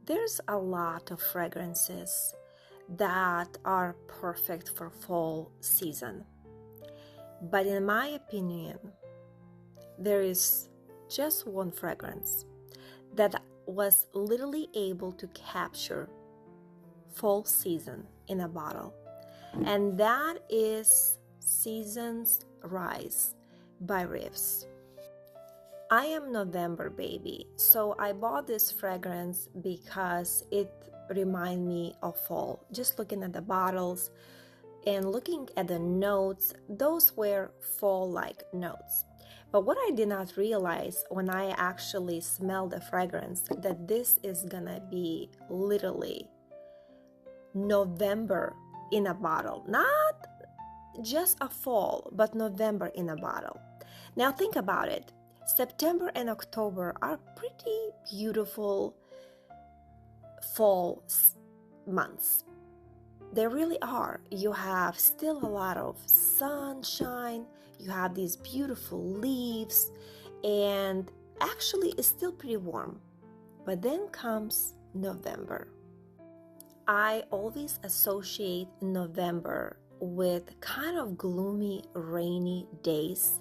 There's a lot of fragrances that are perfect for fall season. But in my opinion, there is just one fragrance that was literally able to capture fall season in a bottle. And that is Season Rise by Riiffs. I am November baby, so I bought this fragrance because it reminded me of fall. Just looking at the bottles and looking at the notes, those were fall-like notes. But what I did not realize when I actually smelled the fragrance, that this is gonna be literally November in a bottle. Not just a fall, but November in a bottle. Now think about it. September and October are pretty beautiful fall months. They really are. You have still a lot of sunshine, you have these beautiful leaves, and actually it's still pretty warm. But then comes November. I always associate November with kind of gloomy, rainy days.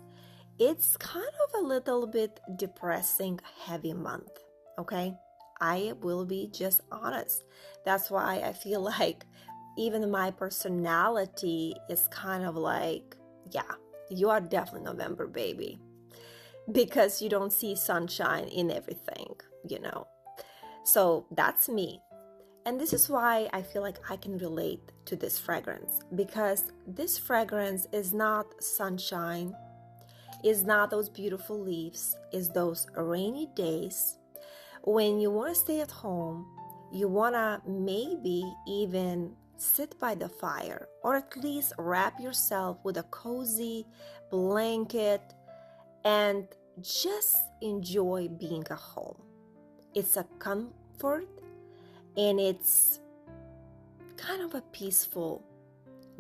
It's kind of a little bit depressing, heavy month, okay? I will be just honest. That's why I feel like even my personality is kind of like, yeah, you are definitely November baby, because you don't see sunshine in everything, you know. So that's me. And this is why I feel like I can relate to this fragrance, because this fragrance is not sunshine, is not those beautiful leaves, is those rainy days when you want to stay at home, you want to maybe even sit by the fire, or at least wrap yourself with a cozy blanket and just enjoy being at home. It's a comfort, and it's kind of a peaceful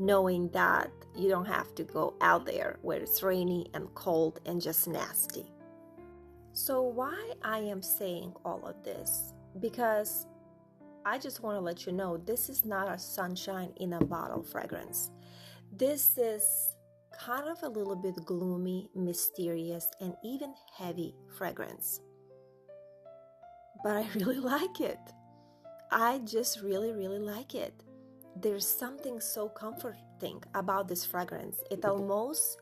knowing that you don't have to go out there where it's rainy and cold and just nasty. So why I am saying all of this? Because I just want to let you know this is not a sunshine in a bottle fragrance. This is kind of a little bit gloomy, mysterious, and even heavy fragrance. But I really like it. I just really like it. There's something so comforting about this fragrance. It almost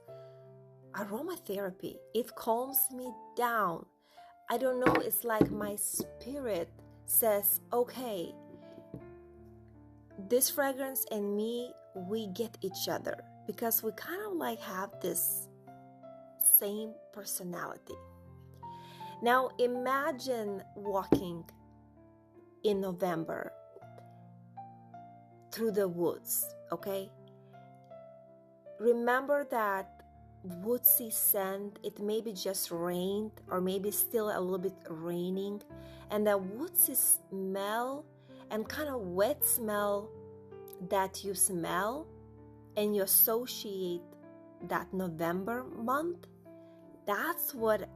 aromatherapy. It calms me down. I don't know, it's like my spirit says, okay, this fragrance and me, we get each other, because we kind of like have this same personality. Now imagine walking in November through the woods, okay? Remember that woodsy scent. It maybe just rained, or maybe still a little bit raining, and that woodsy smell and kind of wet smell that you smell and you associate that November month. That's what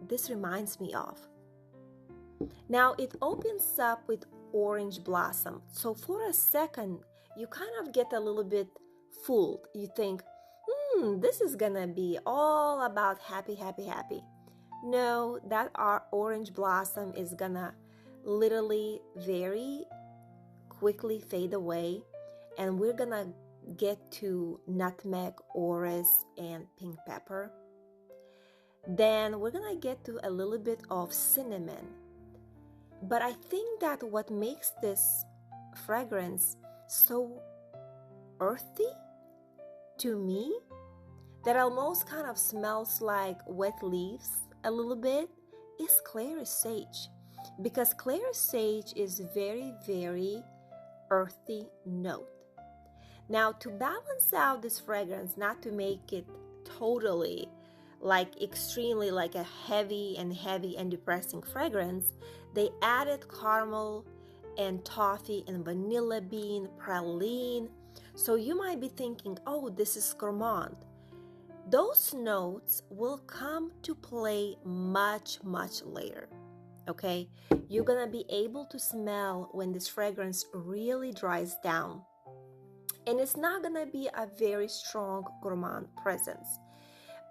this reminds me of. Now it opens up with orange blossom. So for a second, you kind of get a little bit fooled. You think, this is gonna be all about happy. No, that our orange blossom is gonna literally very quickly fade away, and we're gonna get to nutmeg, orris, and pink pepper. Then we're gonna get to a little bit of cinnamon. But I think that what makes this fragrance so earthy to me, that almost kind of smells like wet leaves a little bit, is clary sage. Because clary sage is very earthy note. Now to balance out this fragrance, not to make it totally like extremely like a heavy and depressing fragrance, they added caramel and toffee and vanilla bean, praline. So you might be thinking, oh, this is gourmand. Those notes will come to play much later. okay? You're gonna be able to smell when this fragrance really dries down. And it's not gonna be a very strong gourmand presence,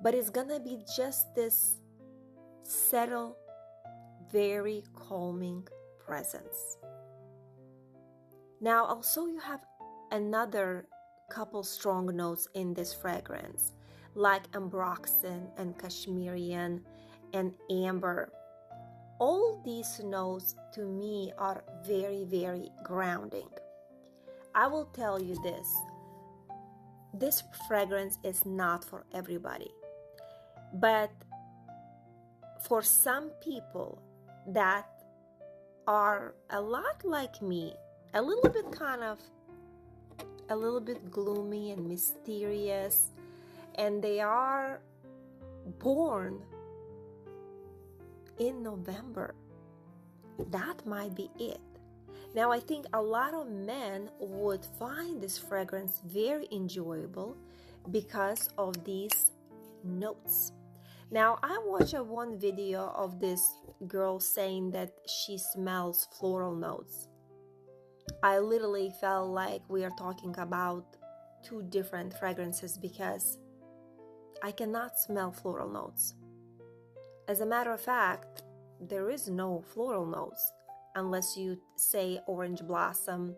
but it's gonna be just this subtle, very calming presence. Now, also you have another couple strong notes in this fragrance, like ambroxan and Kashmirian and amber. All these notes to me are very, very grounding. I will tell you this fragrance is not for everybody, but for some people that are a lot like me, a little bit gloomy and mysterious, and they are born in November, that might be it. Now, I think a lot of men would find this fragrance very enjoyable because of these notes. Now, I watched one video of this girl saying that she smells floral notes. I literally felt like we are talking about two different fragrances because I cannot smell floral notes. As a matter of fact, there is no floral notes unless you say orange blossom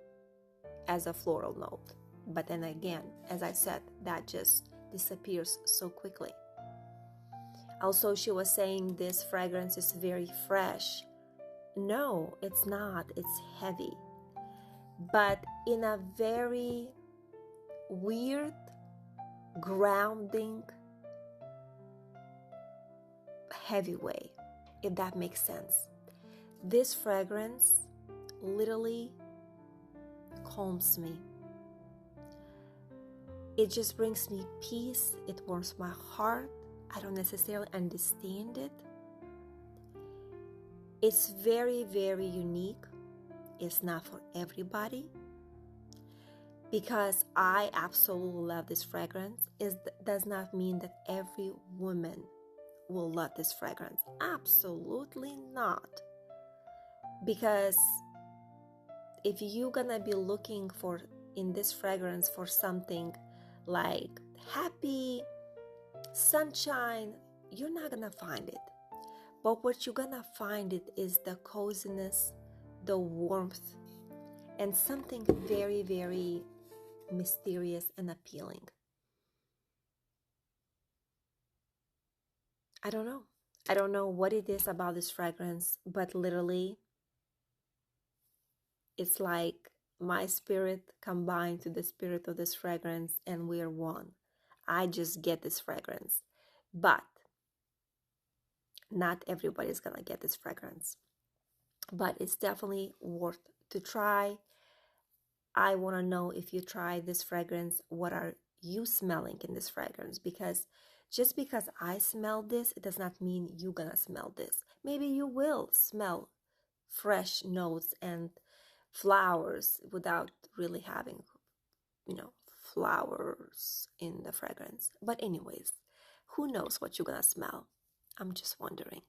as a floral note. But then again, as I said, that just disappears so quickly. Also, she was saying this fragrance is very fresh. No, it's not. It's heavy. But in a very weird, grounding, heavy way, if that makes sense. This fragrance literally calms me. It just brings me peace. It warms my heart. I don't necessarily understand it. It's very, very unique. It's not for everybody. Because I absolutely love this fragrance, it does not mean that every woman will love this fragrance. Absolutely not. Because if you're gonna be looking for in this fragrance for something like happy, sunshine, you're not gonna find it. But what you're gonna find it is the coziness, the warmth, and something very, very mysterious and appealing. I don't know. I don't know what it is about this fragrance, but literally, it's like my spirit combined to the spirit of this fragrance, and we're one. I just get this fragrance. But not everybody's gonna get this fragrance. But it's definitely worth to try. I want to know if you try this fragrance, what are you smelling in this fragrance? Because just because I smell this, it does not mean you're gonna smell this. Maybe you will smell fresh notes and flowers without really having, flowers in the fragrance. But anyways, who knows what you're gonna smell? I'm just wondering.